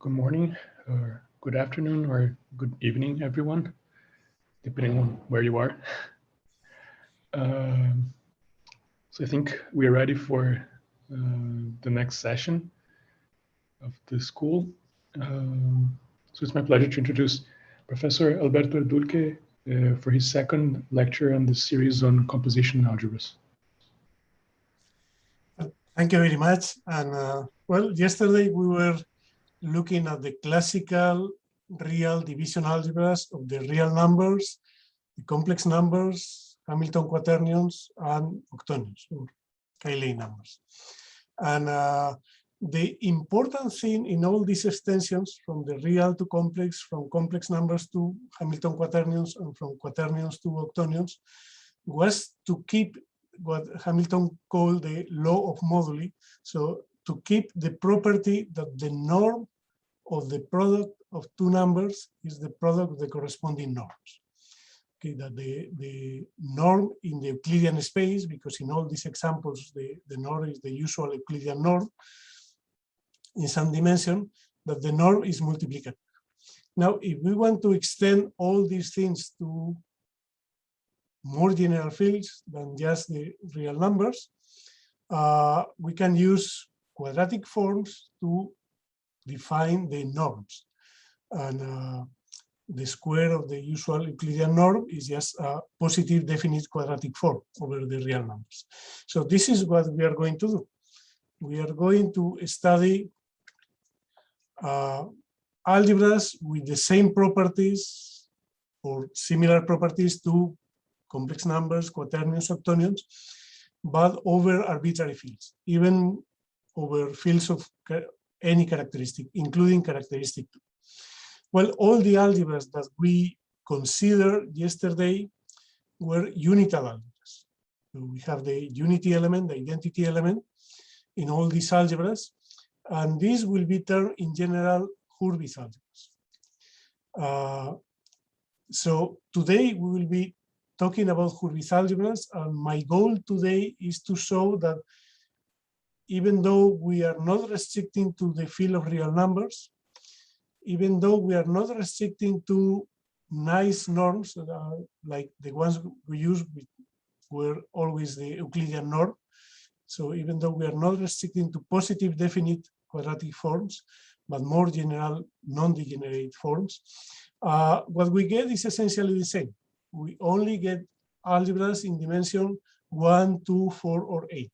Good morning, or good afternoon, or good evening, everyone, depending on where you are. So I think we are ready for the next session of the school. So it's my pleasure to introduce Professor Alberto Elduque for his second lecture on the series on composition algebras. Thank you very much. And well, yesterday we were looking at the classical real division algebras of the real numbers, the complex numbers, Hamilton quaternions, and octonions, or Cayley numbers. And the important thing in all these extensions, from the real to complex, from complex numbers to Hamilton quaternions, and from quaternions to octonions, was to keep what Hamilton called the law of moduli. So to keep the property that the norm of the product of two numbers is the product of the corresponding norms. Okay, that the norm in the Euclidean space, because in all these examples, the norm is the usual Euclidean norm in some dimension, that the norm is multiplicative. Now, if we want to extend all these things to more general fields than just the real numbers, we can use quadratic forms to define the norms. And the square of the usual Euclidean norm is just a positive definite quadratic form over the real numbers. So this is what we are going to do. We are going to study algebras with the same properties or similar properties to complex numbers, quaternions, octonions, but over arbitrary fields, even over fields of any characteristic, including characteristic 2. Well, all the algebras that we considered yesterday were unital algebras. So we have the unity element, the identity element in all these algebras, and this will be termed in general Hurwitz algebras. So today we will be talking about Hurwitz algebras, and my goal today is to show that even though we are not restricting to the field of real numbers, even though we are not restricting to nice norms like the ones we use, were always the Euclidean norm. So even though we are not restricting to positive definite quadratic forms, but more general non-degenerate forms, what we get is essentially the same. We only get algebras in dimension 1, 2, 4, or 8.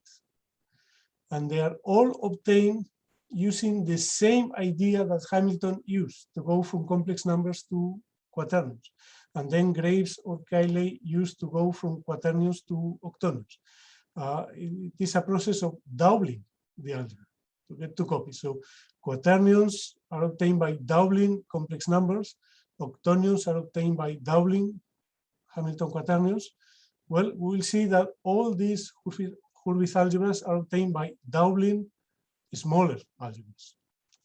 And they are all obtained using the same idea that Hamilton used to go from complex numbers to quaternions. And then Graves or Cayley used to go from quaternions to octonions. It is a process of doubling the algebra to get two copies. So quaternions are obtained by doubling complex numbers. Octonions are obtained by doubling Hamilton quaternions. Well, we will see that all these Hurwitz algebras are obtained by doubling smaller algebras.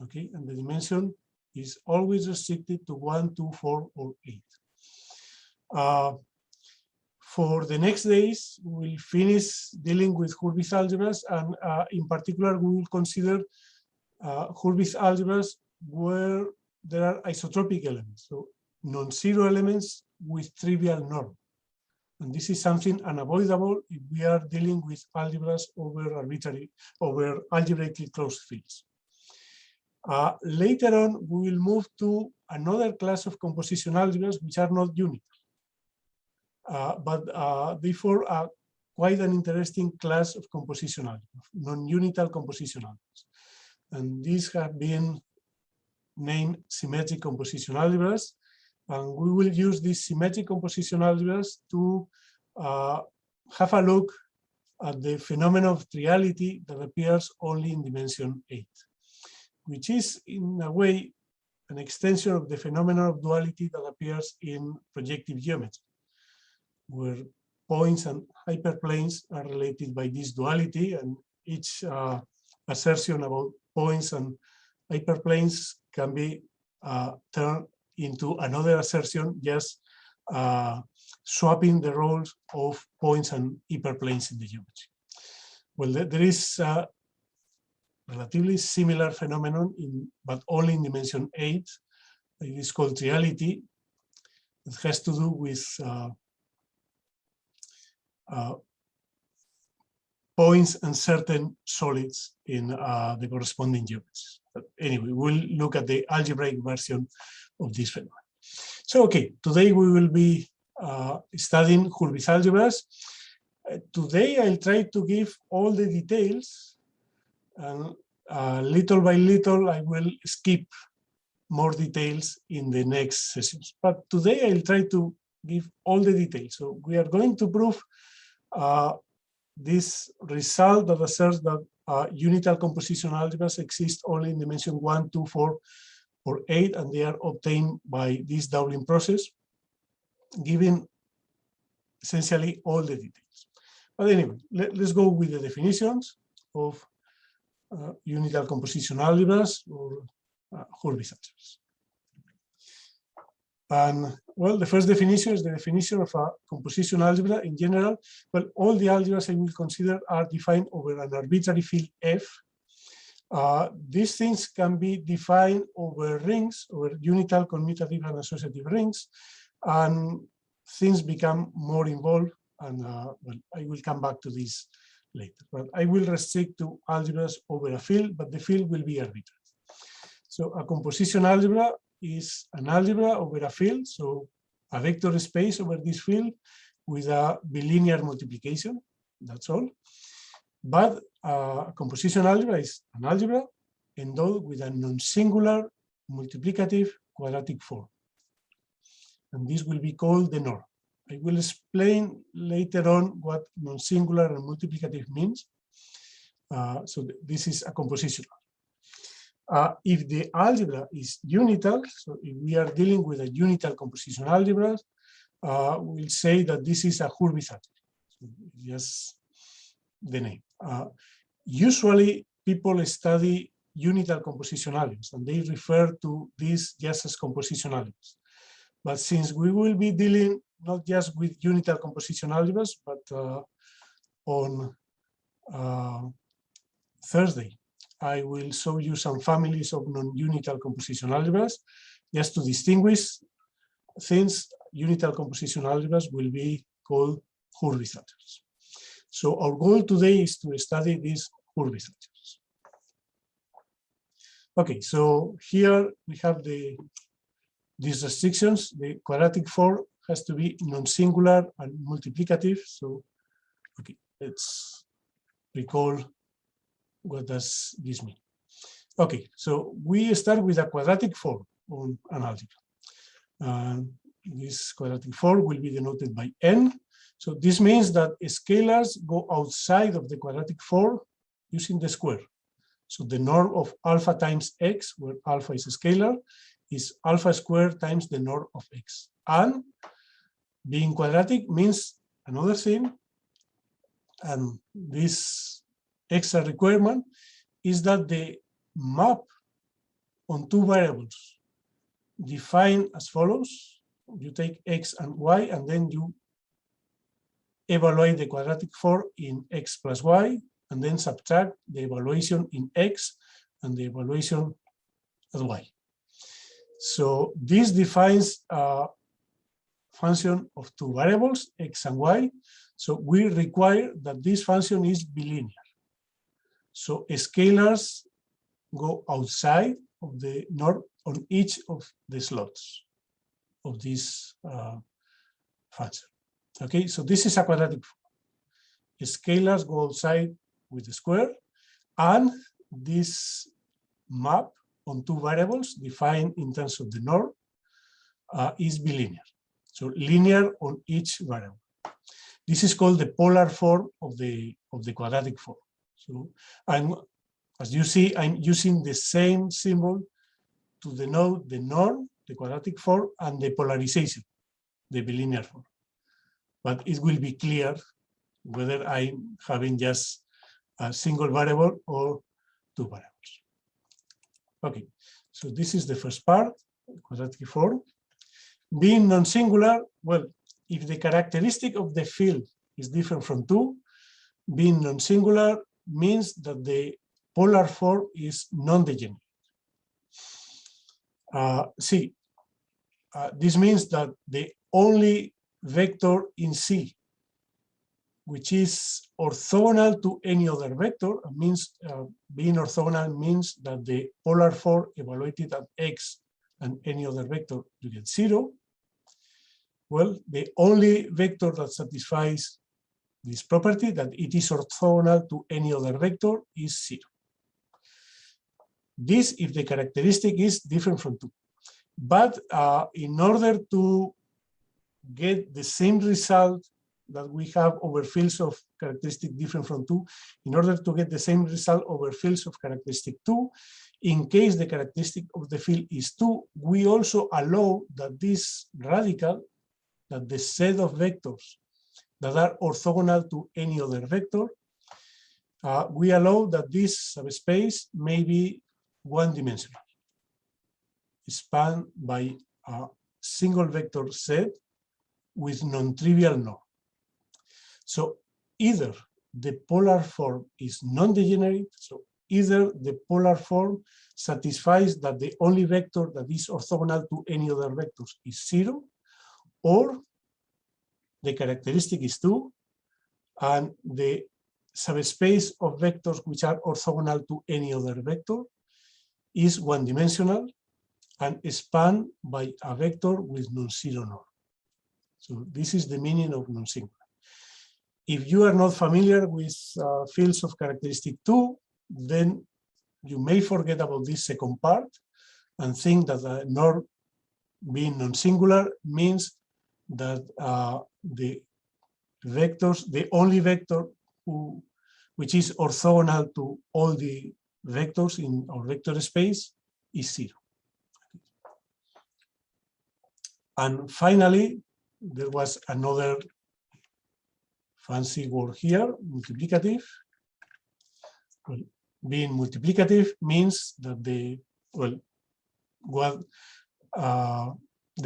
Okay, and the dimension is always restricted to 1, 2, 4, or 8. For the next days, we'll finish dealing with Hurwitz algebras, and in particular, we will consider Hurwitz algebras where there are isotropic elements, so non-zero elements with trivial norm. And this is something unavoidable if we are dealing with algebras over algebraically closed fields. Later on, we will move to another class of composition algebras which are not unital, but therefore are quite an interesting class of composition algebras, non-unital composition algebras. And these have been named symmetric composition algebras. And we will use these symmetric composition algebras to have a look at the phenomenon of triality that appears only in dimension 8, which is in a way an extension of the phenomenon of duality that appears in projective geometry, where points and hyperplanes are related by this duality, and each assertion about points and hyperplanes can be turned into another assertion, just swapping the roles of points and hyperplanes in the geometry. Well, there is relatively similar phenomenon, but only in dimension 8. It is called triality. It has to do with points and certain solids in the corresponding geometries. But anyway, we'll look at the algebraic version of this phenomenon. So, okay, today we will be studying Hurwitz algebras. Today I'll try to give all the details, and little by little I will skip more details in the next sessions. But today I'll try to give all the details. So we are going to prove this result that asserts that unital composition algebras exist only in dimension 1, 2, 4, or 8, and they are obtained by this doubling process, giving essentially all the details. But anyway, let's go with the definitions of unital composition algebras or Hurwitz algebras. And well, the first definition is the definition of a composition algebra in general. Well, all the algebras I will consider are defined over an arbitrary field F. These things can be defined over rings, over unital, commutative, and associative rings, and things become more involved. And well, I will come back to this later. But I will restrict to algebras over a field, but the field will be arbitrary. So a composition algebra is an algebra over a field, so a vector space over this field with a bilinear multiplication, that's all. But a composition algebra is an algebra endowed with a non-singular multiplicative quadratic form. And this will be called the norm. I will explain later on what non-singular and multiplicative means. So this is a composition. If the algebra is unital, so if we are dealing with a unital composition algebra, we'll say that this is a Hurwitz algebra. So just the name. Usually people study unital composition algebras and they refer to this just as composition algebras. But since we will be dealing not just with unital composition algebras, but on Thursday, I will show you some families of non-unital composition algebras. Just to distinguish things, unital composition algebras will be called Hurwitz algebras. So our goal today is to study these Hurwitz algebras. Okay, so here we have these restrictions. The quadratic form has to be non-singular and multiplicative. So, okay, let's recall what does this mean. Okay, so we start with a quadratic form on an algebra. This quadratic form will be denoted by n. So this means that scalars go outside of the quadratic form using the square. So the norm of alpha times x, where alpha is a scalar, is alpha squared times the norm of x. And being quadratic means another thing, and this extra requirement is that the map on two variables defined as follows. You take x and y, and then you evaluate the quadratic form in x plus y, and then subtract the evaluation in x and the evaluation at y. So this defines a function of two variables, x and y. So we require that this function is bilinear. So scalars go outside of the norm on each of the slots of this function. Okay, so this is a quadratic form. Scalars go outside with the square, and this map on two variables defined in terms of the norm is bilinear. So linear on each variable. This is called the polar form of the quadratic form. So as you see, I'm using the same symbol to denote the norm, the quadratic form, and the polarization, the bilinear form. But it will be clear whether I'm having just a single variable or two variables. Okay, so this is the first part, quadratic form. Being non-singular, well, if the characteristic of the field is different from 2, being non-singular means that the polar form is non-degenerate. This means that the only vector in C which is orthogonal to any other vector, means being orthogonal means that the polar form evaluated at x and any other vector, you get 0. Well, the only vector that satisfies this property, that it is orthogonal to any other vector, is 0. This if the characteristic is different from 2. But in order to get the same result that we have over fields of characteristic different from 2, in order to get the same result over fields of characteristic 2, in case the characteristic of the field is 2, we also allow that this radical, that the set of vectors that are orthogonal to any other vector, we allow that this subspace may be one-dimensional, spanned by a single vector set with non-trivial norm. So either the polar form is non-degenerate, so either the polar form satisfies that the only vector that is orthogonal to any other vectors is 0, or the characteristic is 2, and the subspace of vectors which are orthogonal to any other vector is one-dimensional and spanned by a vector with non-zero norm. So this is the meaning of non-singular. If you are not familiar with fields of characteristic 2, then you may forget about this second part and think that the norm being non-singular means that the vectors, the only vector which is orthogonal to all the vectors in our vector space is 0. And finally, there was another fancy word here, multiplicative. Well, being multiplicative means that the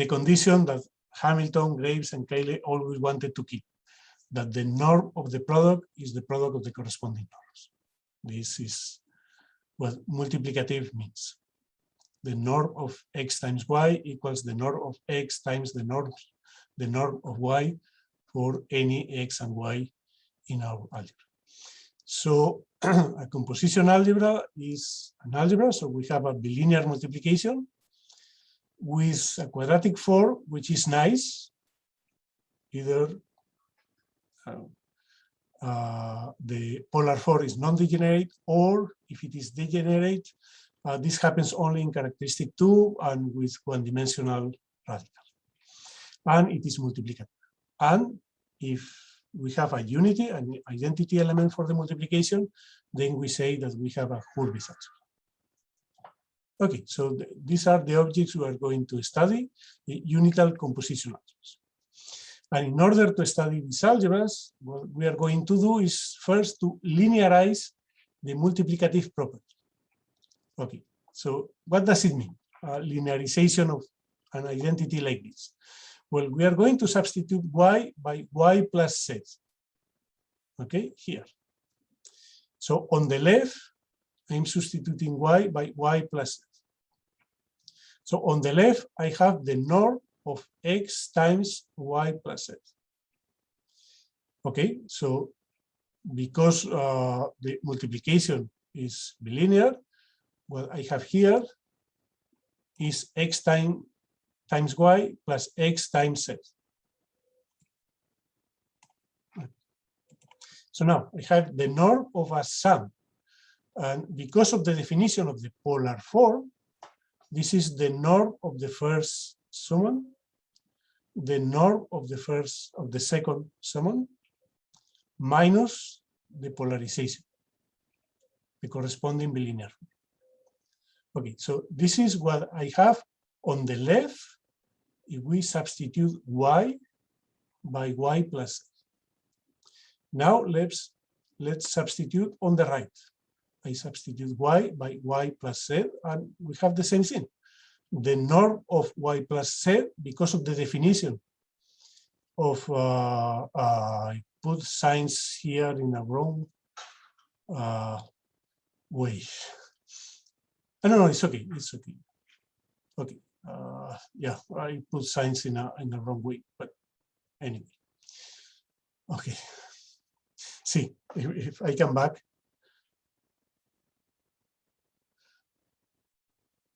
condition that Hamilton, Graves, and Cayley always wanted to keep, that the norm of the product is the product of the corresponding norms. This is what multiplicative means. The norm of x times y equals the norm of x times the norm of y for any x and y in our algebra. So a composition algebra is an algebra, so we have a bilinear multiplication with a quadratic form, which is nice. Either the polar form is non-degenerate, or if it is degenerate, this happens only in characteristic 2 and with one-dimensional radical. And it is multiplicative. And if we have a unity, an identity element for the multiplication, then we say that we have a Hurwitz algebra. Okay, so these are the objects we are going to study, the unital composition algebras. And in order to study these algebras, what we are going to do is first to linearize the multiplicative property. Okay, so what does it mean? Linearization of an identity like this. Well, we are going to substitute y by y plus z. Okay, here. So on the left, I'm substituting y by y plus z. So on the left, I have the norm of x times y plus z. Okay, so because the multiplication is bilinear, what I have here is x times y plus x times z. So now I have the norm of a sum. And because of the definition of the polar form, this is the norm of the first summand, the norm of the second summand, minus the polarization, the corresponding bilinear. Okay, so this is what I have on the left if we substitute y by y plus z. Now let's substitute on the right. I substitute y by y plus z, and we have the same thing. The norm of y plus z, because of the definition of, I put signs here in a wrong Wait. Oh, no, it's okay. It's okay. Okay. Yeah, I put signs in the wrong way, but anyway. Okay. See, if I come back,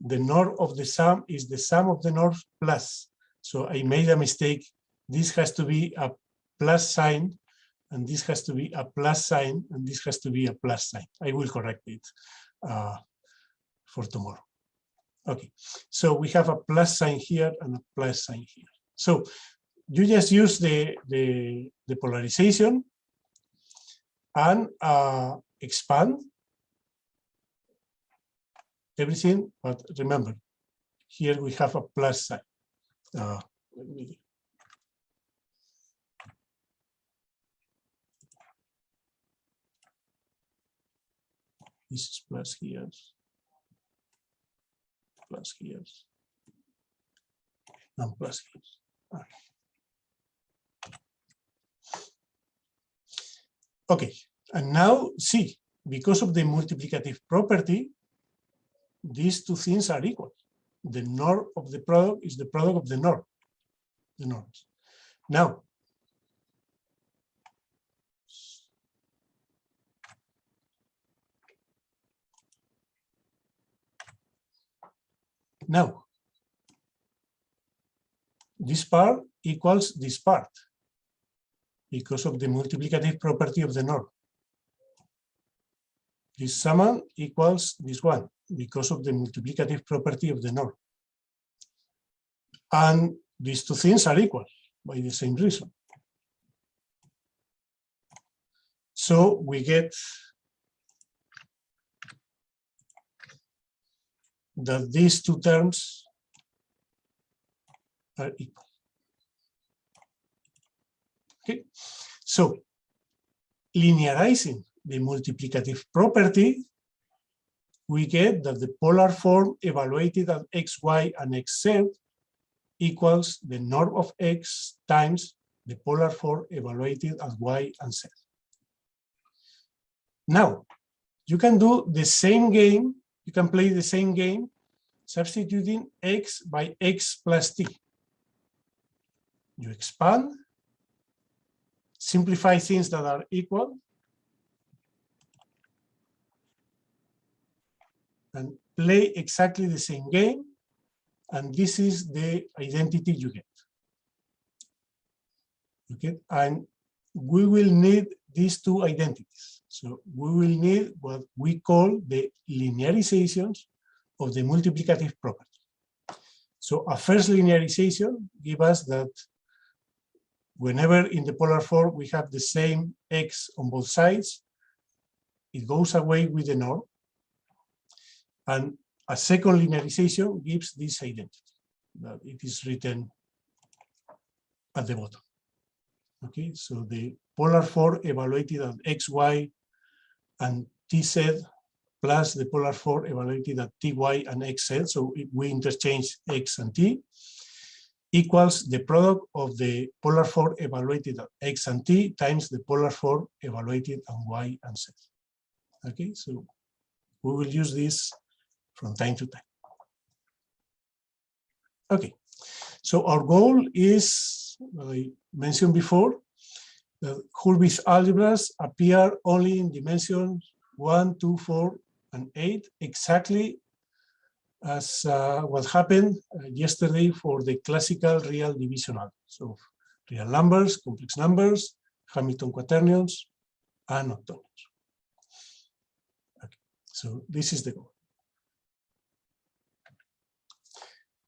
the norm of the sum is the sum of the norms plus. So I made a mistake. This has to be a plus sign, and this has to be a plus sign, and this has to be a plus sign. I will correct it for tomorrow. Okay, so we have a plus sign here and a plus sign here. So you just use the polarization and expand everything, but remember, here we have a plus sign. This is plus here, and plus here. Okay, and now see, because of the multiplicative property, these two things are equal. The norm of the product is the product of the norm, the norms. Now, this part equals this part because of the multiplicative property of the norm. This summand equals this one because of the multiplicative property of the norm. And these two things are equal by the same reason. So we get that these two terms are equal. Okay, so linearizing the multiplicative property, we get that the polar form evaluated at x, y, and xz equals the norm of x times the polar form evaluated at y and z. Now, you can do the same game, you can play the same game substituting x by x plus t. You expand, simplify things that are equal, and play exactly the same game, and this is the identity you get. Okay, and we will need these two identities. So we will need what we call the linearizations of the multiplicative property. So a first linearization gives us that whenever in the polar form we have the same x on both sides, it goes away with the norm. And a second linearization gives this identity, that it is written at the bottom. Okay, so the polar form evaluated at x, y, and tz plus the polar form evaluated at ty and xz, so we interchange x and t, equals the product of the polar form evaluated at x and t times the polar form evaluated at y and z. Okay, so we will use this from time to time. Okay, so our goal is, what I mentioned before, that Hurwitz algebras appear only in dimensions 1, 2, 4, and 8, exactly as what happened yesterday for the classical real division algebra. So real numbers, complex numbers, Hamilton quaternions, and octonions. Okay, so this is the goal.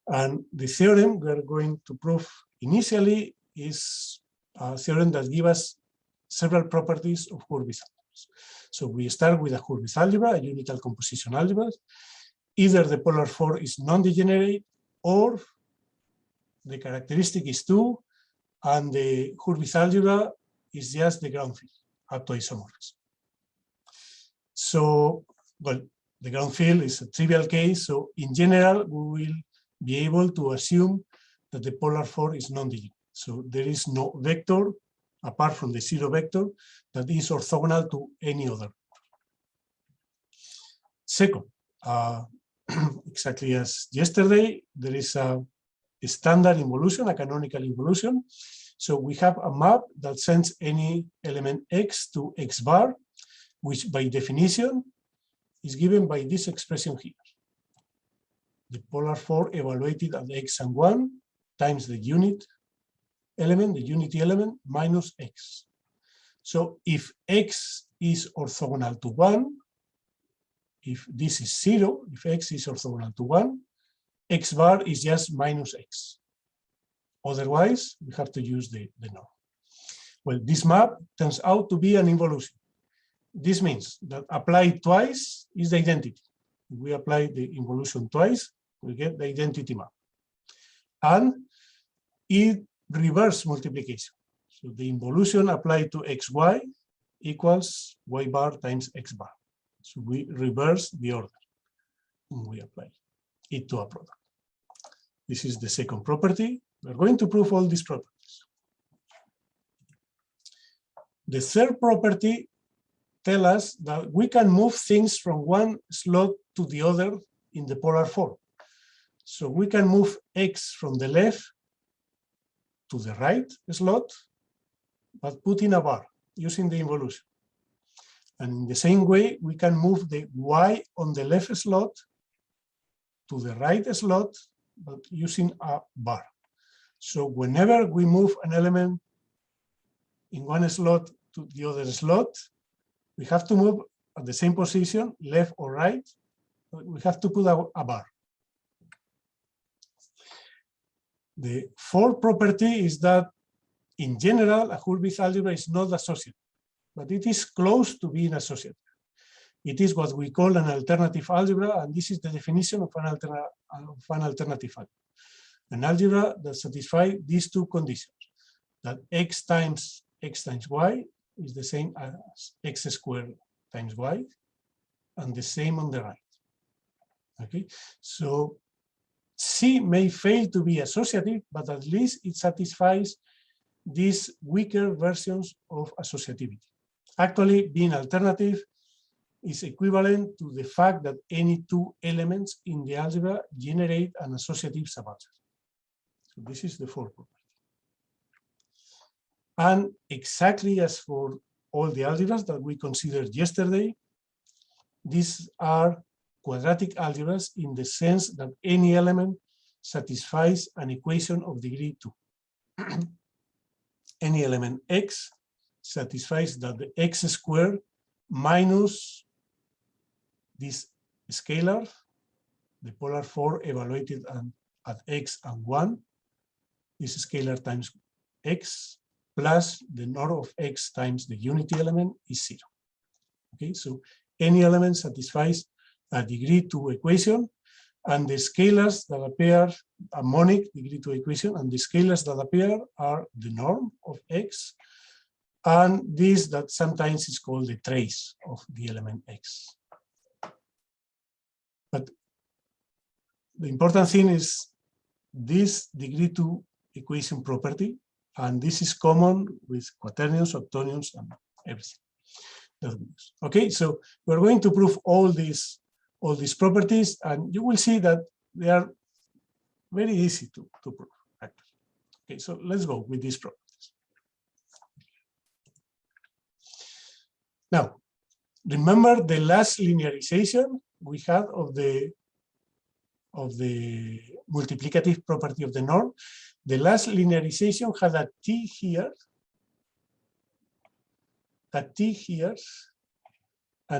And the theorem we are going to prove initially is a theorem that gives us several properties of Hurwitz algebras. So we start with a Hurwitz algebra, a unital composition algebra. Either the polar form is non-degenerate or the characteristic is 2, and the Hurwitz algebra is just the ground field up to isomorphism. So, well, the ground field is a trivial case. So in general, we will be able to assume that the polar form is non-degenerate. So there is no vector, apart from the zero vector, that is orthogonal to any other. Second, exactly as yesterday, there is a standard involution, a canonical involution. So we have a map that sends any element x to x bar, which by definition is given by this expression here. The polar 4 evaluated at x and 1 times the unit element, the unity element, minus x. So if x is orthogonal to 1, if this is 0, if x is orthogonal to 1, x bar is just minus x. Otherwise, we have to use the norm. Well, this map turns out to be an involution. This means that applied twice is the identity. If we apply the involution twice, we get the identity map. And it reverse multiplication. So the involution applied to xy equals y bar times x bar. So we reverse the order when we apply it to a product. This is the second property. We're going to prove all these properties. The third property tells us that we can move things from one slot to the other in the polar form. So we can move x from the left to the right slot, but put in a bar using the involution. And in the same way, we can move the y on the left slot to the right slot, but using a bar. So whenever we move an element in one slot to the other slot, we have to move at the same position, left or right, but we have to put a bar. The fourth property is that in general, a Hurwitz algebra is not associative, but it is close to being associative. It is what we call an alternative algebra, and this is the definition of an alternative algebra. An algebra that satisfies these two conditions, that x times y is the same as x squared times y, and the same on the right. Okay, so C may fail to be associative, but at least it satisfies these weaker versions of associativity. Actually, being alternative is equivalent to the fact that any two elements in the algebra generate an associative subalgebra. So this is the fourth property. And exactly as for all the algebras that we considered yesterday, these are quadratic algebras in the sense that any element satisfies an equation of degree 2. Any element x satisfies that the x squared minus this scalar, the polar 4 evaluated at x and 1, this scalar times x, plus the norm of x times the unity element is 0. Okay, so any element satisfies a degree 2 equation, and the scalars that appear, a monic degree 2 equation, and the scalars that appear are the norm of x, and this that sometimes is called the trace of the element x. But the important thing is this degree 2 equation property, and this is common with quaternions, octonions, and everything that we use. Okay, so we're going to prove all these properties, and you will see that they are very easy to prove, actually. Okay, so let's go with these properties. Now, remember the last linearization we had of the multiplicative property of the norm. The last linearization had a t here, and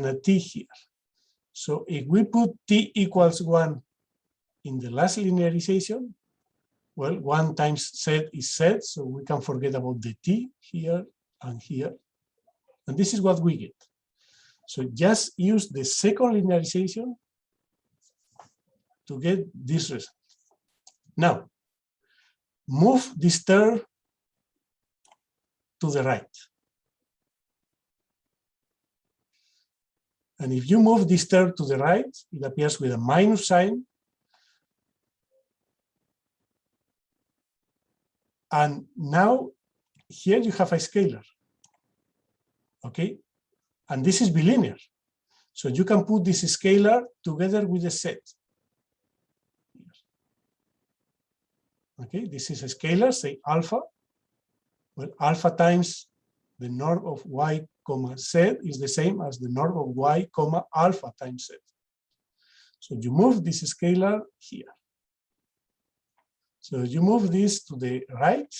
a t here. So if we put t equals 1 in the last linearization, well, 1 times z is z, so we can forget about the t here and here. And this is what we get. So just use the second linearization to get this result. Now, move this term to the right. And if you move this term to the right, it appears with a minus sign. And now here you have a scalar. Okay? And this is bilinear. So you can put this scalar together with a set. Okay, this is a scalar, say alpha. Well, alpha times the norm of y comma z is the same as the norm of y comma alpha times z. So you move this scalar here. So you move this to the right.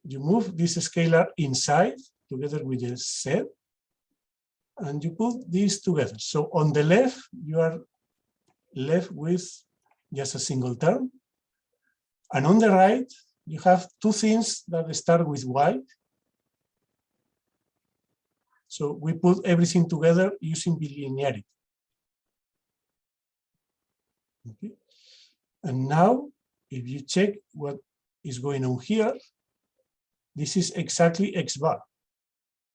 You move this scalar inside together with the z, and you put these together. So on the left, you are left with just a single term. And on the right, you have two things that start with y. So we put everything together using bilinearity. Okay. And now, if you check what is going on here, this is exactly x bar,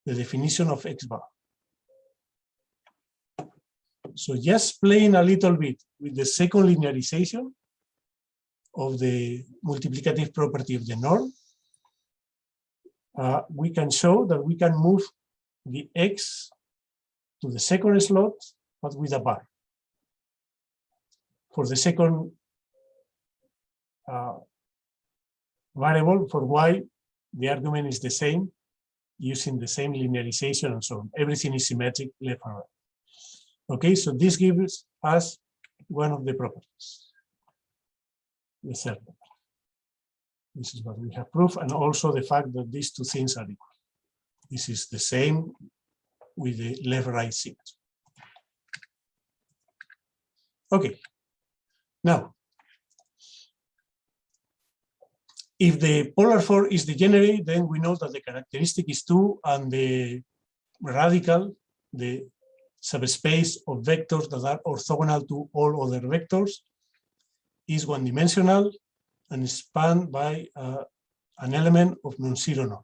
the definition of x bar. So just playing a little bit with the second linearization of the multiplicative property of the norm, we can show that we can move the x to the second slot, but with a bar. For the second variable, for y, the argument is the same, using the same linearization and so on. Everything is symmetric left and right. Okay, so this gives us one of the properties. The third one. This is what we have proved, and also the fact that these two things are equal. This is the same with the left-right symmetry. Okay, now, if the polar form is degenerate, then we know that the characteristic is 2, and the radical, the subspace of vectors that are orthogonal to all other vectors, is one-dimensional and spanned by an element of non-zero norm.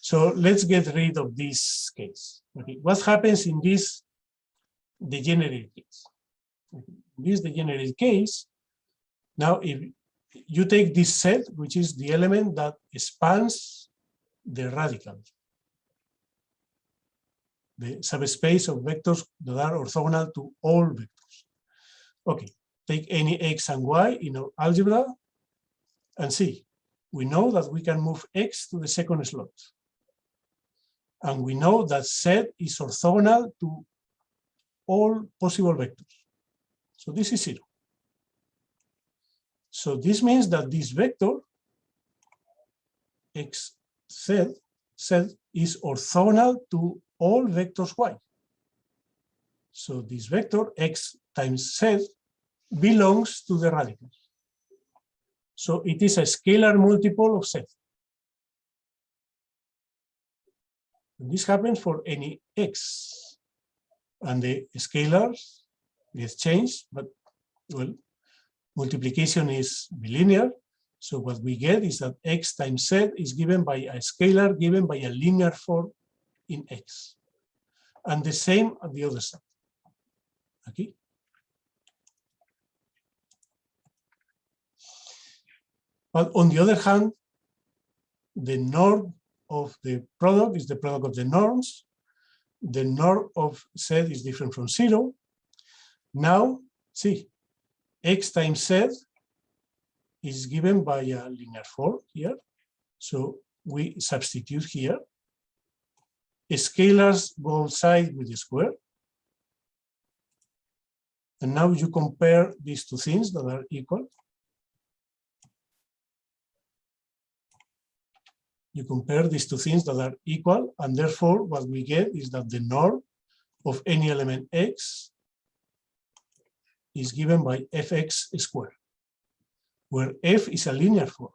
So let's get rid of this case. Okay. What happens in this degenerate case? Okay. In this degenerate case, now if you take this set, which is the element that spans the radical, the subspace of vectors that are orthogonal to all vectors. Okay, take any x and y in our algebra and see. We know that we can move x to the second slot. And we know that z is orthogonal to all possible vectors. So this is 0. So this means that this vector, x z is orthogonal to all vectors y. So this vector x times z belongs to the radical. So it is a scalar multiple of z. And this happens for any x. And the scalars get changed, but well, multiplication is bilinear. So what we get is that x times z is given by a scalar given by a linear form in x. And the same at the other side. Okay. But on the other hand, the norm of the product is the product of the norms. The norm of z is different from 0. Now, see, x times z is given by a linear form here. So we substitute here. Scalars go outside with the square. And now you compare these two things that are equal. You compare these two things that are equal, and therefore what we get is that the norm of any element x is given by fx squared, where f is a linear form.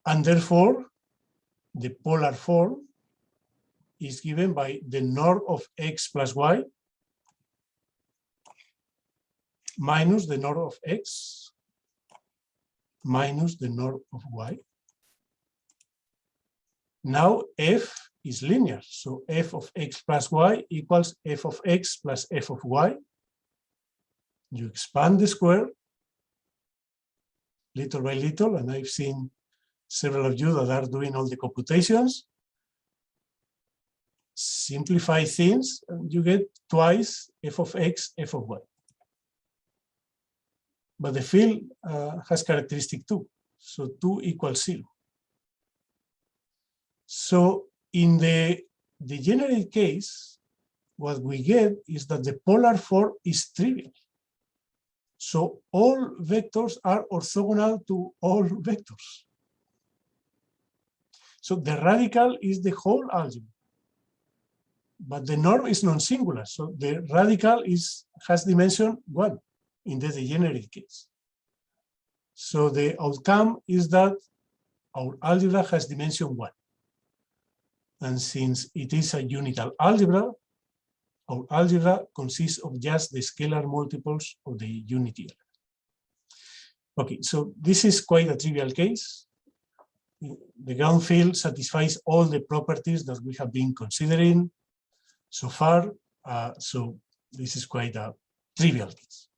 And therefore, the polar form is given by the norm of x plus y minus the norm of x minus the norm of y. Now f is linear, so f of x plus y equals f of x plus f of y. You expand the square little by little, and I've seen several of you that are doing all the computations. simplify things, and you get twice f of x, f of y. But the field has characteristic 2, so 2 equals 0. So in the degenerate case, what we get is that the polar form is trivial. So all vectors are orthogonal to all vectors. So the radical is the whole algebra. But the norm is non-singular, so the radical has dimension 1 in the degenerate case. So the outcome is that our algebra has dimension 1. And since it is a unital algebra, our algebra consists of just the scalar multiples of the unity element. Okay, so this is quite a trivial case. The ground field satisfies all the properties that we have been considering so far. So this is quite a trivial case.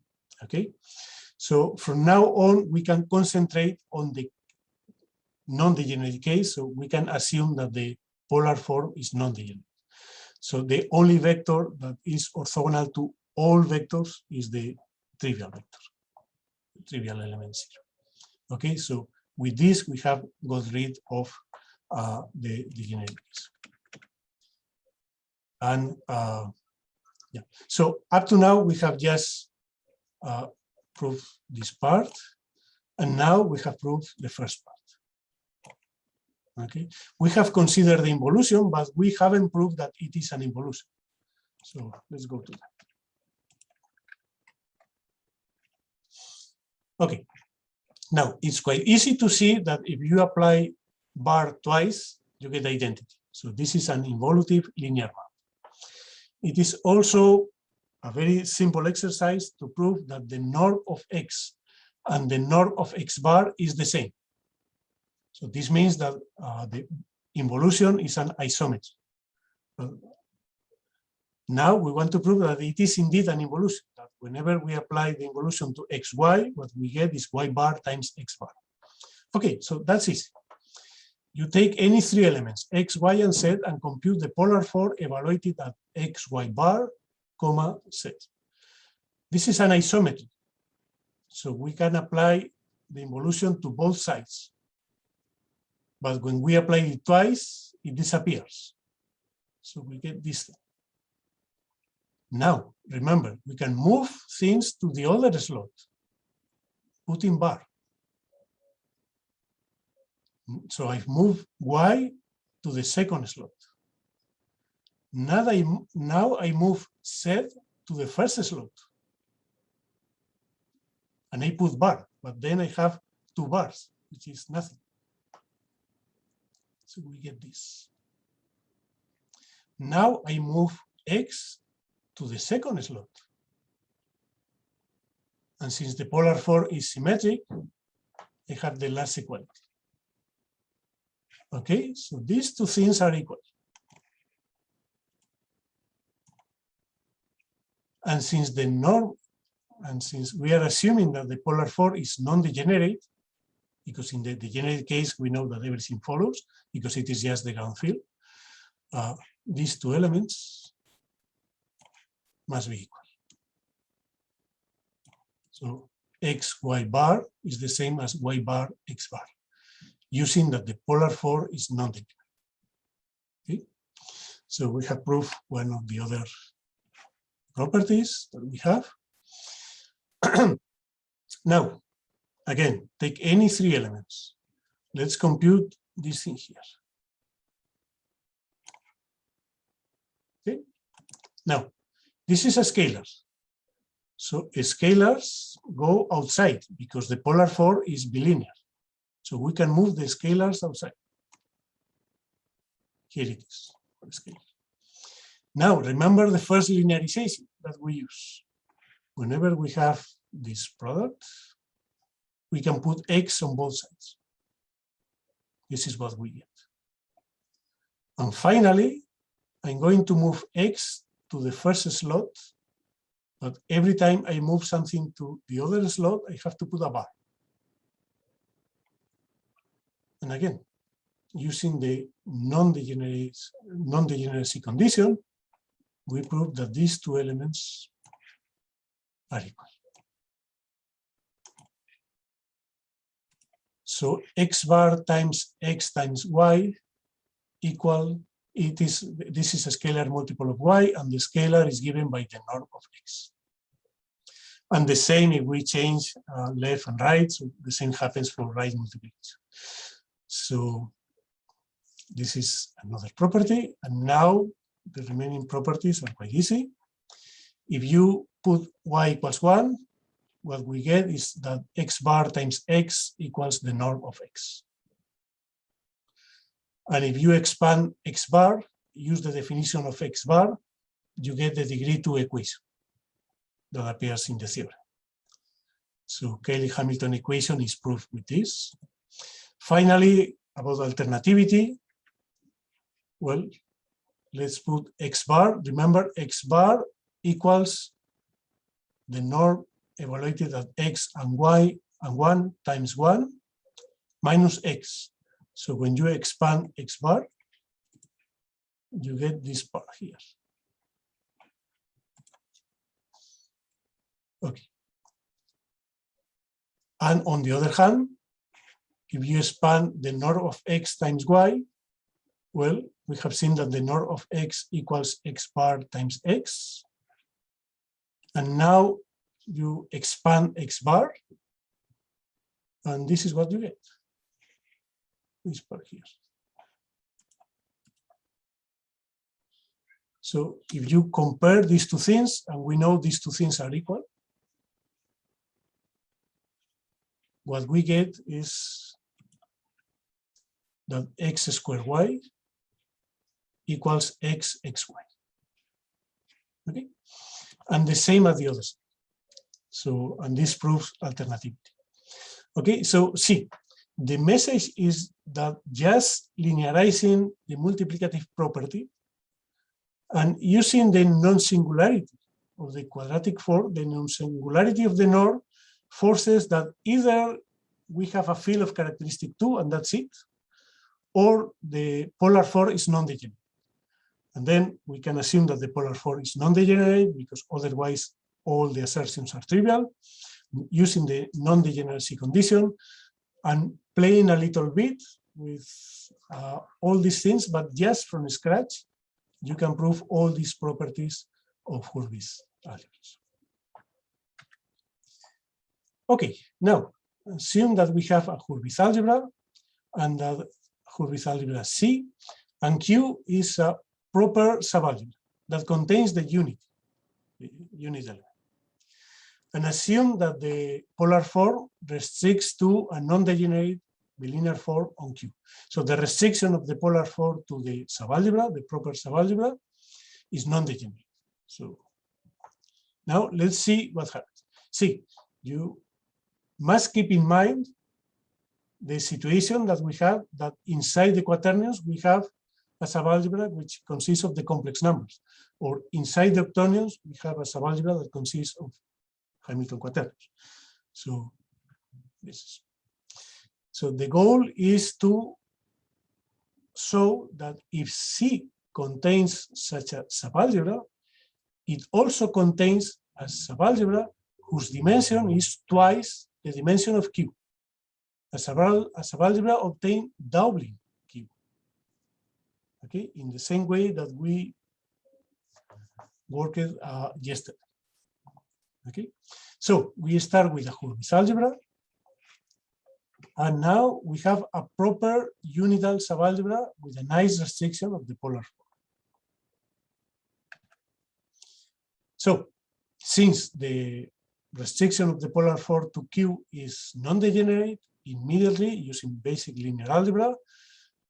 Okay, so from now on, we can concentrate on the non-degenerate case. So we can assume that the polar form is non-degenerate. So the only vector that is orthogonal to all vectors is the trivial vector, trivial element 0. Okay, so with this, we have got rid of the degenerate case. And yeah, so up to now, we have just proved this part. And now we have proved the first part. Okay, we have considered the involution, but we haven't proved that it is an involution. So let's go to that. Okay, now it's quite easy to see that if you apply bar twice, you get identity. So this is an involutive linear map. It is also a very simple exercise to prove that the norm of x and the norm of x bar is the same. So this means that the involution is an isometry. Now we want to prove that it is indeed an involution, that whenever we apply the involution to xy, what we get is y bar times x bar. Okay, so that's easy. You take any 3 elements, x, y, and z, and compute the polar form evaluated at x, y bar, comma, z. This is an isometry. So we can apply the involution to both sides. But when we apply it twice, it disappears. So we get this thing. Now, remember, we can move things to the other slot, put in bar. So I've moved y to the second slot. Now I move z to the first slot. And I put bar, but then I have 2 bars, which is nothing. So we get this. Now I move x to the second slot. And since the polar form is symmetric, I have the last equality. Okay, so these 2 things are equal. And since the norm, and since we are assuming that the polar form is non-degenerate, because in the degenerate case, we know that everything follows, because it is just the ground field, these 2 elements must be equal. So x, y bar is the same as y bar, x bar, using that the polar form is non-degenerate. Okay? So we have proved one of the other properties that we have. Now, again, take any 3 elements. Let's compute this thing here. Okay. Now, this is a scalar. So scalars go outside because the polar form is bilinear. So we can move the scalars outside. Here it is. Now, remember the first linearization that we use. Whenever we have this product, we can put x on both sides. This is what we get. And finally, I'm going to move x to the first slot, but every time I move something to the other slot, I have to put a bar. And again, using the non-degeneracy condition, we prove that these two elements are equal. So x bar times x times y equal, this is a scalar multiple of y, and the scalar is given by the norm of x. And the same if we change left and right, so the same happens for right multiplication. So this is another property, and now the remaining properties are quite easy. If you put y equals 1, what we get is that x bar times x equals the norm of x. And if you expand x bar, use the definition of x bar, you get the degree 2 equation that appears in the theorem. So Cayley-Hamilton equation is proved with this. Finally, about alternativity, well, let's put x bar. Remember, x bar equals the norm evaluated at x and y and 1 times 1 minus x. So when you expand x bar, you get this part here. Okay. And on the other hand, if you expand the norm of x times y, well, we have seen that the norm of x equals x bar times x. And now you expand x bar, and this is what you get. This part here. So if you compare these two things, and we know these two things are equal, what we get is that x squared y equals x xy. Okay, and the same at the other side. So, and this proves alternativity. Okay, so see, the message is that just linearizing the multiplicative property and using the non-singularity of the quadratic form, the non-singularity of the norm forces that either we have a field of characteristic 2 and that's it, or the polar form is non-degenerate. And then we can assume that the polar form is non-degenerate because otherwise all the assertions are trivial, using the non-degeneracy condition and playing a little bit with all these things, but just from scratch, you can prove all these properties of Hurwitz algebras. Okay, now assume that we have a Hurwitz algebra and that Hurwitz algebra C, and Q is a proper subalgebra that contains the unit element. And assume that the polar form restricts to a non-degenerate bilinear form on Q. So the restriction of the polar form to the subalgebra, the proper subalgebra, is non-degenerate. So now let's see what happens. See, you must keep in mind the situation that we have, that inside the quaternions we have a subalgebra which consists of the complex numbers, or inside the octonions we have a subalgebra that consists of Hamilton quaternions. So this is. So the goal is to show that if C contains such a subalgebra, it also contains a subalgebra whose dimension is twice the dimension of Q. A subalgebra obtained doubling Q. Okay, in the same way that we worked yesterday. Okay, so we start with a Hurwitz algebra, and now we have a proper unital subalgebra with a nice restriction of the polar form. So, since the restriction of the polar form to Q is non-degenerate, immediately using basic linear algebra,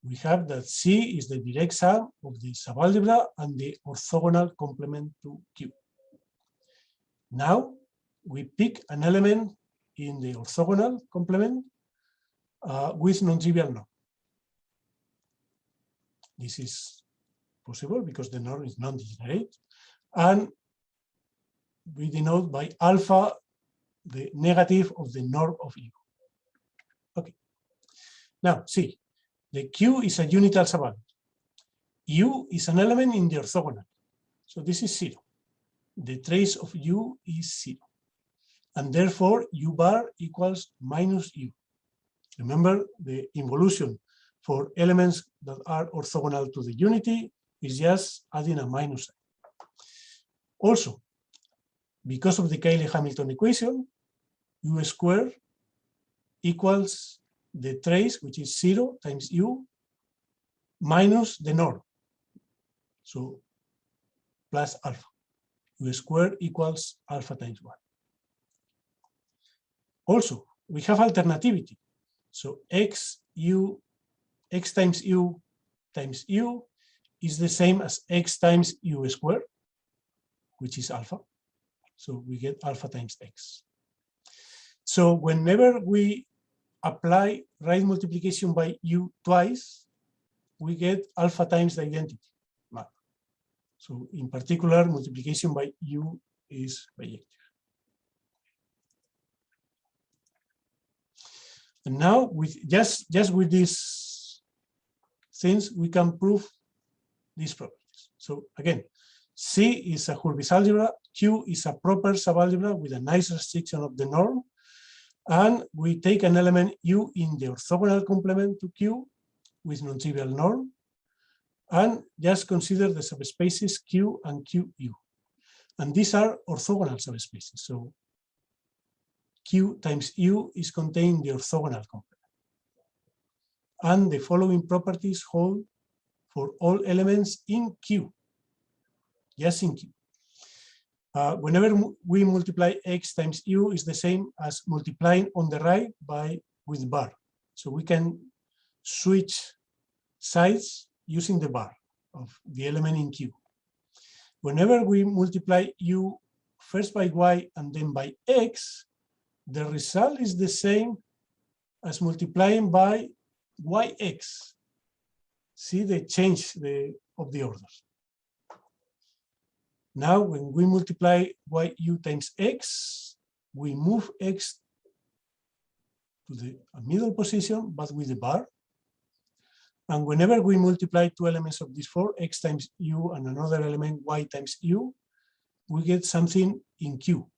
we have that C is the direct sum of the subalgebra and the orthogonal complement to Q. Now we pick an element in the orthogonal complement with non-trivial norm. This is possible because the norm is non-degenerate, and we denote by alpha the negative of the norm of U. Okay. Now see, the Q is a unit alpha value. U is an element in the orthogonal. So this is 0. The trace of U is 0. And therefore, U bar equals minus U. Remember, the involution for elements that are orthogonal to the unity is just adding a minus sign. Also, because of the Cayley-Hamilton equation, U squared equals the trace, which is 0 times U, minus the norm. So plus alpha. U squared equals alpha times 1. Also, we have alternativity. So x times U is the same as x times U squared, which is alpha. So we get alpha times x. So whenever we apply right multiplication by U twice, we get alpha times the identity map. So in particular, multiplication by U is bijective. And now with just with these things, we can prove these properties. So again, C is a Hurwitz algebra, Q is a proper subalgebra with a nice restriction of the norm, and we take an element U in the orthogonal complement to Q with non-trivial norm, and just consider the subspaces Q and QU. And these are orthogonal subspaces. So Q times U is contained in the orthogonal complement. And the following properties hold for all elements in Q, just in Q. Whenever we multiply x times U is the same as multiplying on the right with bar. So we can switch sides using the bar of the element in Q. Whenever we multiply U first by y and then by x, the result is the same as multiplying by yx. See the change of the orders. Now, when we multiply yu times x, we move x to the middle position, but with the bar. And whenever we multiply two elements of this 4, x times u and another element y times u, we get something in Q,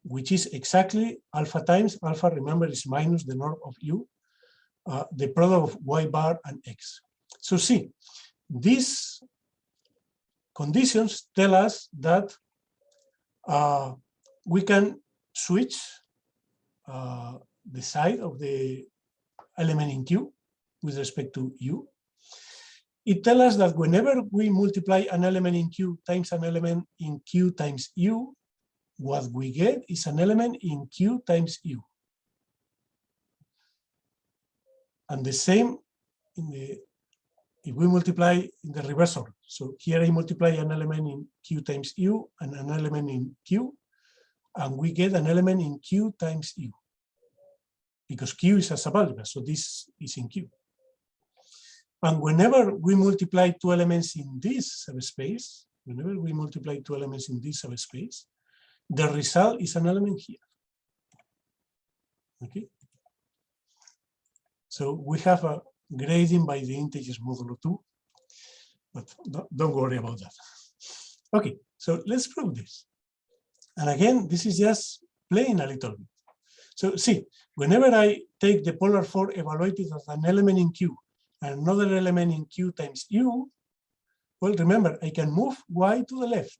which is exactly alpha times alpha, remember, is minus the norm of u, the product of y bar and x. So see, these conditions tell us that we can switch the side of the element in Q with respect to u. It tells us that whenever we multiply an element in Q times an element in Q times u, what we get is an element in Q times u. And the same if we multiply in the reverse order. So here I multiply an element in Q times u and an element in Q, and we get an element in Q times u, because Q is a subalgebra, so this is in Q. And whenever we multiply two elements in this subspace, the result is an element here. Okay. So we have a grading by the integers modulo 2, but don't worry about that. Okay, so let's prove this. And again, this is just playing a little bit. So see, whenever I take the polar 4 evaluated as an element in Q and another element in Q times u, well, remember, I can move y to the left.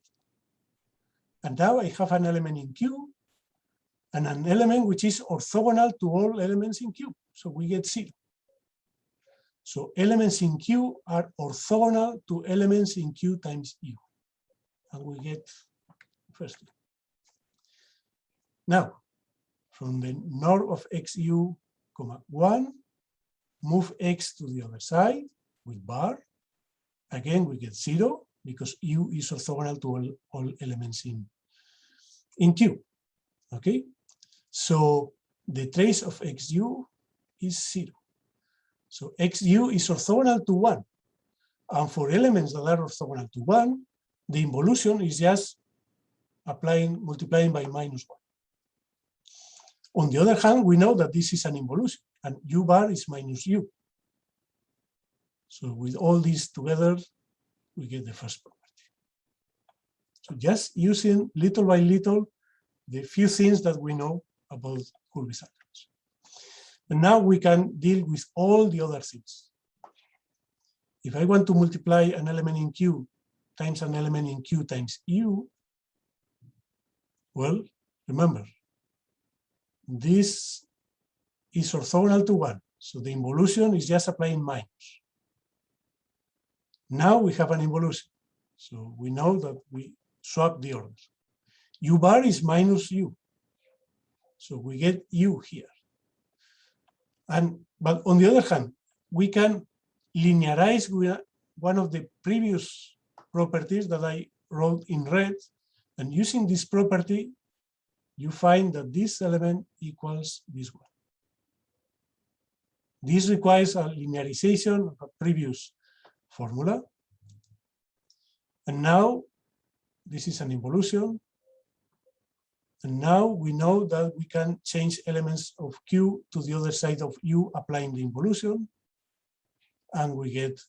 And now I have an element in Q and an element which is orthogonal to all elements in Q. So we get 0. So elements in Q are orthogonal to elements in Q times u. And we get first. Now, from the norm of xu, 1, move x to the other side with bar. Again, we get 0 because u is orthogonal to all elements in Q. Okay, so the trace of xu is 0. So xu is orthogonal to 1. And for elements that are orthogonal to 1, the involution is just multiplying by -1. On the other hand, we know that this is an involution, and u bar is minus u. So with all these together, we get the first property. So just using little by little the few things that we know about Hurwitz algebras. And now we can deal with all the other things. If I want to multiply an element in Q times an element in Q times U, well, remember, this is orthogonal to 1. So the involution is just applying minus. Now we have an involution. So we know that we swap the order. U bar is minus U. So we get U here. But on the other hand, we can linearize one of the previous properties that I wrote in red. And using this property, you find that this element equals this one. This requires a linearization of a previous formula. And now this is an involution. And now we know that we can change elements of Q to the other side of U applying the involution. And we get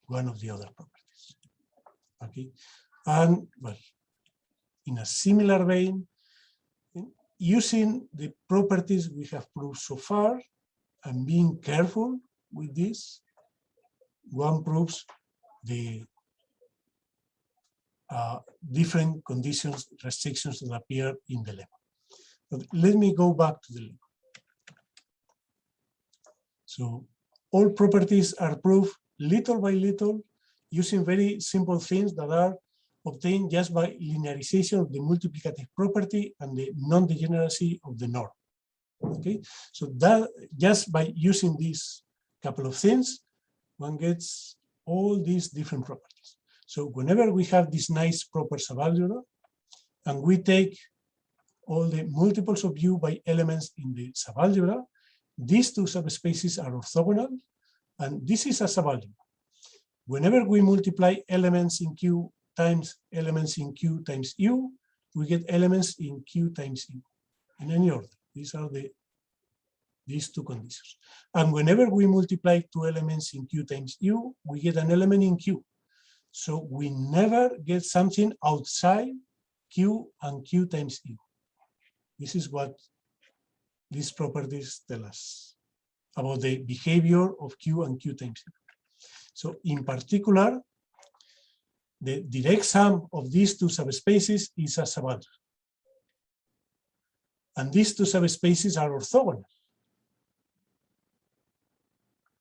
one of the other properties. Okay. And well, in a similar vein, using the properties we have proved so far and being careful with this, one proves the different conditions, restrictions that appear in the lemma. But let me go back to the lemma. So all properties are proved little by little using very simple things that are obtained just by linearization of the multiplicative property and the non-degeneracy of the norm. Okay, so that just by using these couple of things, one gets all these different properties. So whenever we have this nice proper subalgebra, and we take all the multiples of U by elements in the subalgebra, these two subspaces are orthogonal, and this is a subalgebra. Whenever we multiply elements in Q times elements in Q times U, we get elements in Q times U in any order. These are these two conditions. And whenever we multiply two elements in Q times U, we get an element in Q. So we never get something outside Q and Q times U. This is what these properties tell us about the behavior of Q and Q times U. So in particular, the direct sum of these two subspaces is a subalgebra. And these two subspaces are orthogonal.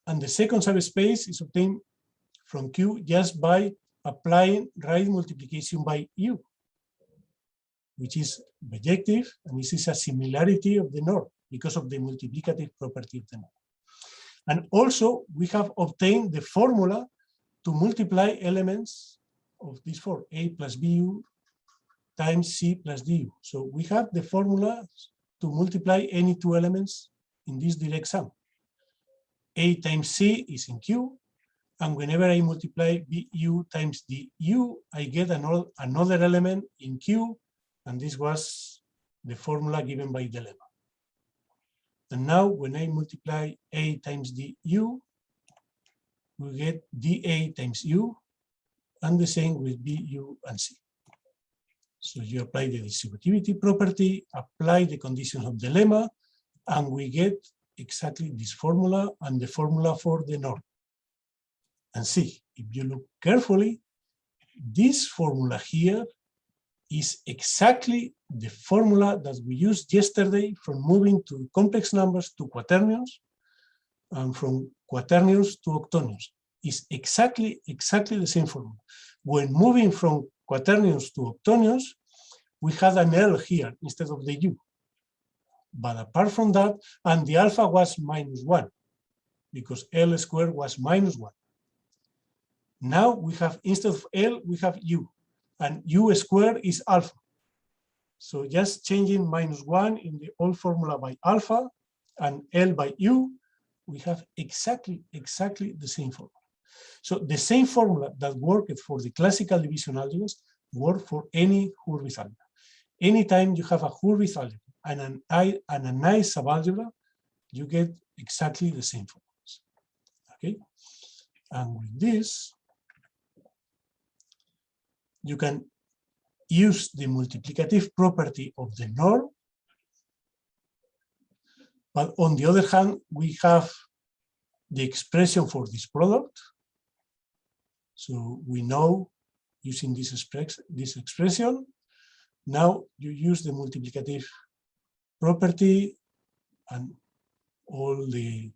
And the second subspace is obtained from Q just by applying right multiplication by U, which is bijective, and this is a similarity of the norm because of the multiplicative property of the norm. And also, we have obtained the formula to multiply elements of this form, A plus BU times C plus DU. So we have the formula to multiply any two elements in this direct sum. A times C is in Q, and whenever I multiply BU times DU, I get another element in Q, and this was the formula given by the lemma. And now when I multiply A times DU, we get DA times U, and the same with BU and C. So you apply the distributivity property, apply the conditions of the lemma, and we get exactly this formula and the formula for the norm. And see, if you look carefully, this formula here is exactly the formula that we used yesterday from moving to complex numbers to quaternions, and from quaternions to octonions. Is exactly the same formula. When moving from quaternions to octonions, we had an L here instead of the U. But apart from that, and the alpha was -1, because L squared was -1. Now we have, instead of L, we have U, and U squared is alpha. So just changing -1 in the old formula by alpha and L by U, we have exactly the same formula. So the same formula that worked for the classical division algebras work for any Hurwitz algebra. Anytime you have a Hurwitz algebra and a nice subalgebra, you get exactly the same formulas. Okay. And with this, you can use the multiplicative property of the norm. But on the other hand, we have the expression for this product. So we know using this expression. Now you use the multiplicative property and all the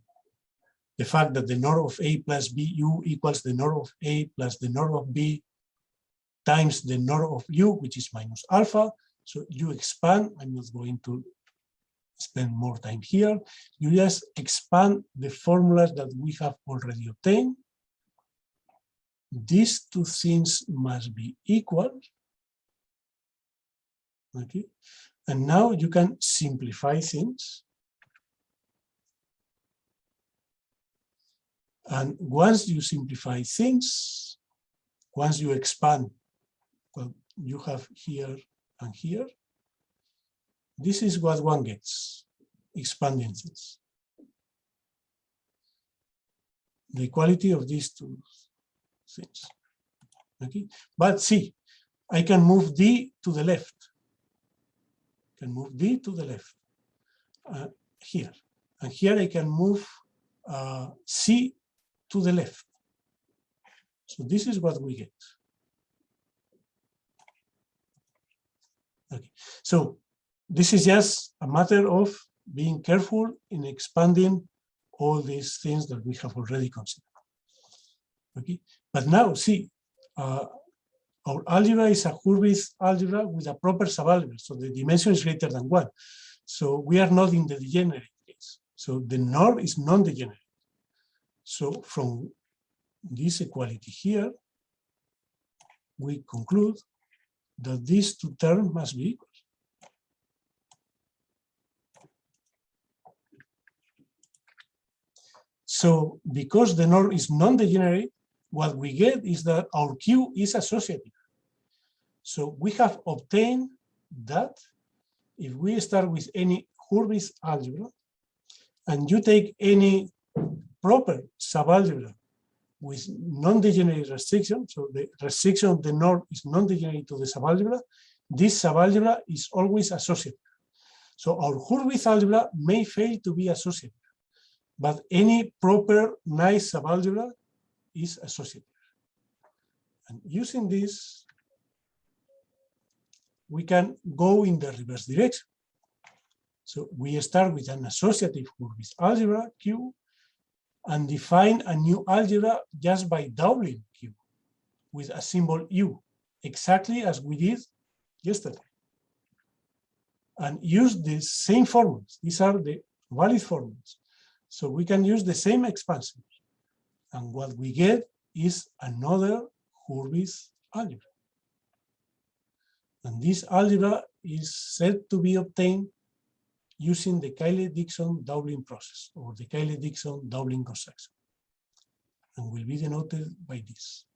fact that the norm of A plus BU equals the norm of A plus the norm of B times the norm of U, which is minus alpha. So you expand. I'm not going to spend more time here. You just expand the formulas that we have already obtained. These two things must be equal. Okay. And now you can simplify things. And once you simplify things, once you expand, well, you have here and here, this is what one gets, expanding things. The equality of these two things. Okay, but see, I can move D to the left. I can move D to the left here. And here I can move C to the left. So this is what we get. Okay, so this is just a matter of being careful in expanding all these things that we have already considered. Okay, but now see, our algebra is a Hurwitz algebra with a proper subalgebra, so the dimension is greater than 1. So we are not in the degenerate case. So the norm is non-degenerate. So from this equality here, we conclude that these two terms must be equal. So because the norm is non-degenerate, what we get is that our Q is associative. So we have obtained that if we start with any Hurwitz algebra and you take any proper subalgebra with non-degenerate restriction, so the restriction of the norm is non-degenerate to the subalgebra, this subalgebra is always associative. So our Hurwitz algebra may fail to be associative, but any proper nice subalgebra is associative. And using this, we can go in the reverse direction. So we start with an associative Hurwitz algebra, Q, and define a new algebra just by doubling Q with a symbol U, exactly as we did yesterday. And use the same formulas. These are the valid formulas. So we can use the same expansion. And what we get is another Hurwitz algebra. And this algebra is said to be obtained using the Cayley-Dickson doubling process or the Cayley-Dickson doubling construction, and will be denoted by this.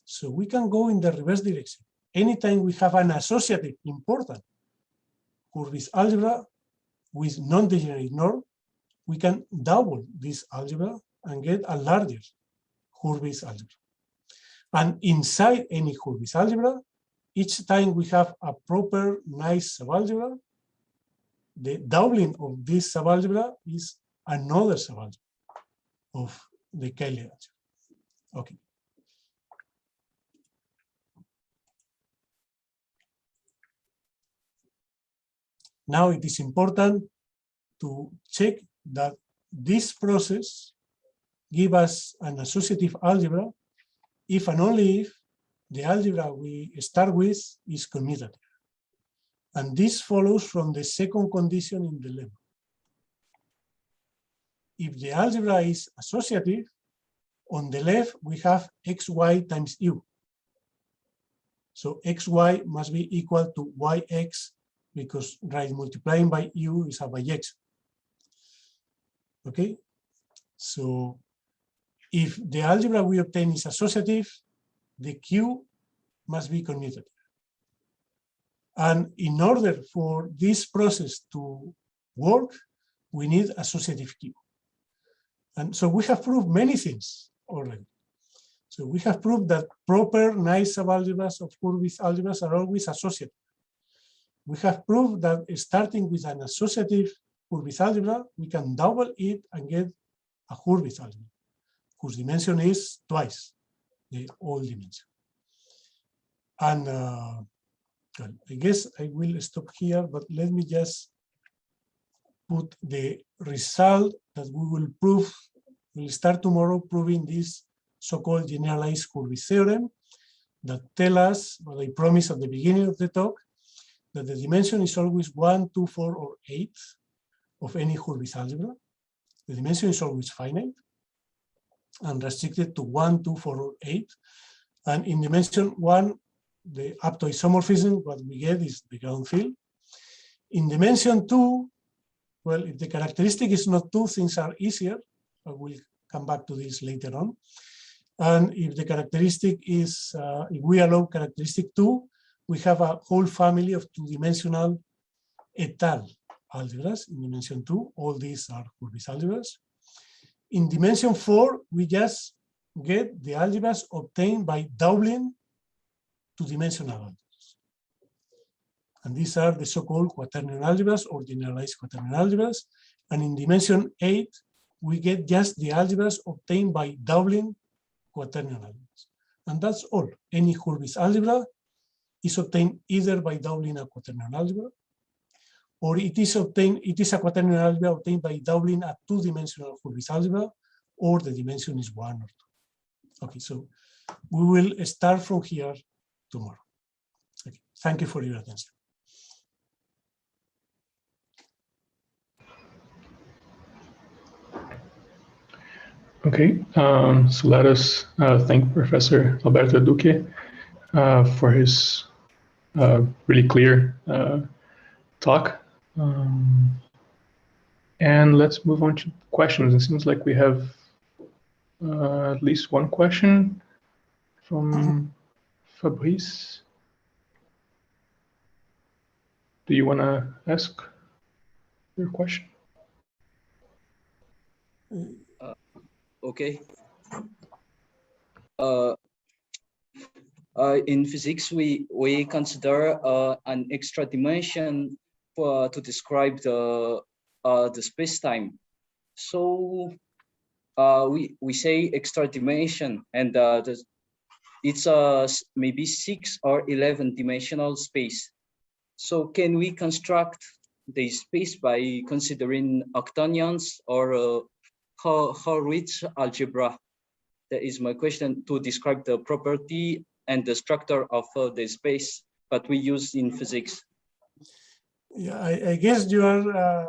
So we can go in the reverse direction. Anytime we have an associative important Hurwitz algebra with non-degenerate norm, we can double this algebra and get a larger Hurwitz algebra. And inside any Hurwitz algebra, each time we have a proper nice subalgebra, the doubling of this subalgebra is another subalgebra of the Cayley algebra. Okay. Now it is important to check that this process gives us an associative algebra if and only if the algebra we start with is commutative. And this follows from the second condition in the lemma. If the algebra is associative, on the left we have xy times u. So xy must be equal to yx because right multiplying by u is a by x. Okay, so if the algebra we obtain is associative, the q must be commutative. And in order for this process to work, we need associative Q. And so we have proved many things already. So we have proved that proper nice subalgebras of Hurwitz algebras are always associative. We have proved that starting with an associative Hurwitz algebra, we can double it and get a Hurwitz algebra, whose dimension is twice the old dimension. And well, I guess I will stop here, but let me just put the result that we will prove. We'll start tomorrow proving this so-called generalized Hurwitz theorem that tell us what I promised at the beginning of the talk, that the dimension is always 1, 2, 4, or 8 of any Hurwitz algebra. The dimension is always finite and restricted to 1, 2, 4, or 8. And in dimension 1, the up to isomorphism, what we get is the ground field. In dimension 2, well, if the characteristic is not 2, things are easier. I will come back to this later on. And if the characteristic is, if we allow characteristic 2, we have a whole family of two-dimensional étale algebras in dimension 2. All these are Hurwitz algebras. In dimension 4, we just get the algebras obtained by doubling two-dimensional algebras. And these are the so-called quaternion algebras or generalized quaternion algebras. And in dimension 8, we get just the algebras obtained by doubling quaternion algebras. And that's all. Any Hurwitz algebra is obtained either by doubling a quaternion algebra, or it is a quaternion algebra obtained by doubling a two-dimensional Hurwitz algebra, or the dimension is 1 or 2. Okay, so we will start from here tomorrow. Okay, thank you for your attention. Okay, so let us thank Professor Alberto Elduque for his really clear talk. And let's move on to questions. It seems like we have at least one question from Fabrice. Do you want to ask your question? Okay. In physics, we consider an extra dimension to describe the space-time. So we say extra dimension, and it's maybe 6 or 11 dimensional space. So can we construct the space by considering octonions or Hurwitz algebra? That is my question, to describe the property and the structure of the space that we use in physics. Yeah, I guess you are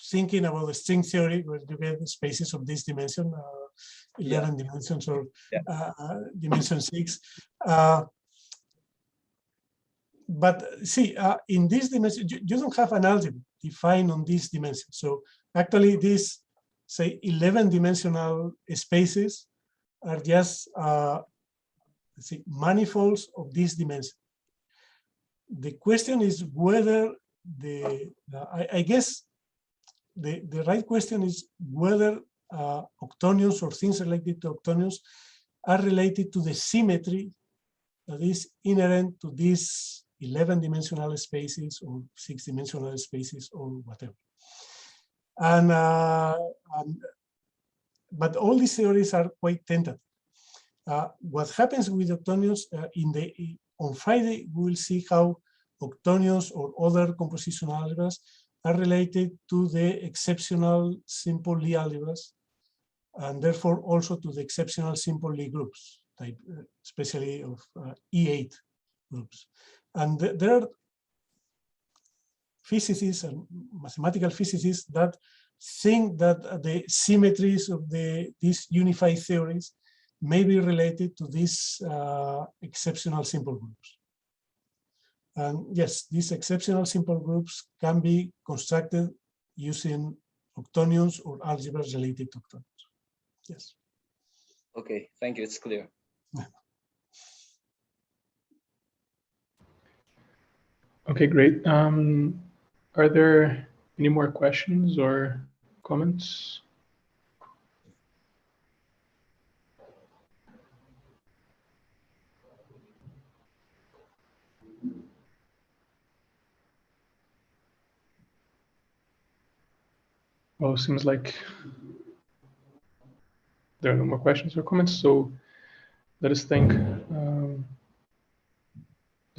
thinking about the string theory, where you get spaces of this dimension, 11 dimensions or dimension 6. But see, in this dimension, you don't have an algebra defined on this dimension. So actually, these, say, 11-dimensional spaces are just let's see, manifolds of this dimension. The question is whether I guess the right question is whether octonions or things related to octonions are related to the symmetry that is inherent to these 11-dimensional spaces or 6-dimensional spaces or whatever. But all these theories are quite tentative. What happens with octonions on Friday, we will see how octonions or other composition algebras are related to the exceptional simple Lie algebras, and therefore also to the exceptional simple Lie groups, type, especially of E8 groups. And there are physicists and mathematical physicists that think that the symmetries of these unified theories may be related to these exceptional simple groups. And yes, these exceptional simple groups can be constructed using octonions or algebras related to octonions. Yes. Okay, thank you. It's clear. Okay, great. Are there any more questions or comments? Well, it seems like there are no more questions or comments, so let us thank